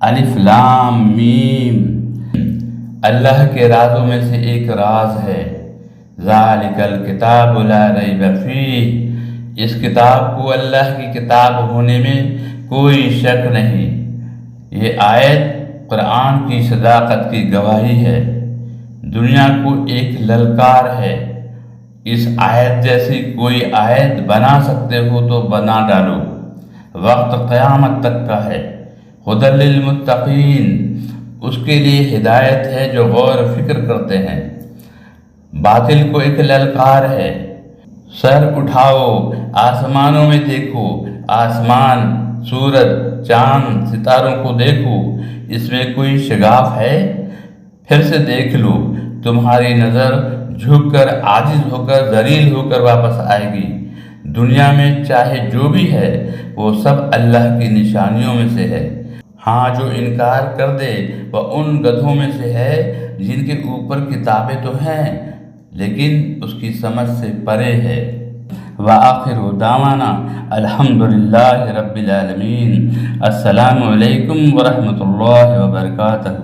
الف لام میم، اللہ کے رازوں میں سے ایک راز ہے۔ ذالک الکتاب لا ریب فیہ، اس کتاب کو اللہ کی کتاب ہونے میں کوئی شک نہیں۔ یہ آیت قرآن کی صداقت کی گواہی ہے، دنیا کو ایک للکار ہے۔ اس آیت جیسی کوئی آیت بنا سکتے ہو تو بنا ڈالو، وقت قیامت تک کا ہے۔ ھدی للمتقین، اس کے لیے ہدایت ہے جو غور و فکر کرتے ہیں۔ باطل کو ایک للکار ہے، سر اٹھاؤ، آسمانوں میں دیکھو، آسمان، سورج، چاند، ستاروں کو دیکھو، اس میں کوئی شگاف ہے؟ پھر سے دیکھ لو، تمہاری نظر جھک کر، عاجز ہو کر، ذلیل ہو کر واپس آئے گی۔ دنیا میں چاہے جو بھی ہے وہ سب اللہ کی نشانیوں میں سے ہے۔ ہاں، جو انکار کر دے وہ ان گدھوں میں سے ہے جن کے اوپر کتابیں تو ہیں لیکن اس کی سمجھ سے پرے ہے۔ وآخر دعوانا الحمدللہ رب العالمین۔ السلام علیکم ورحمۃ اللہ وبرکاتہ۔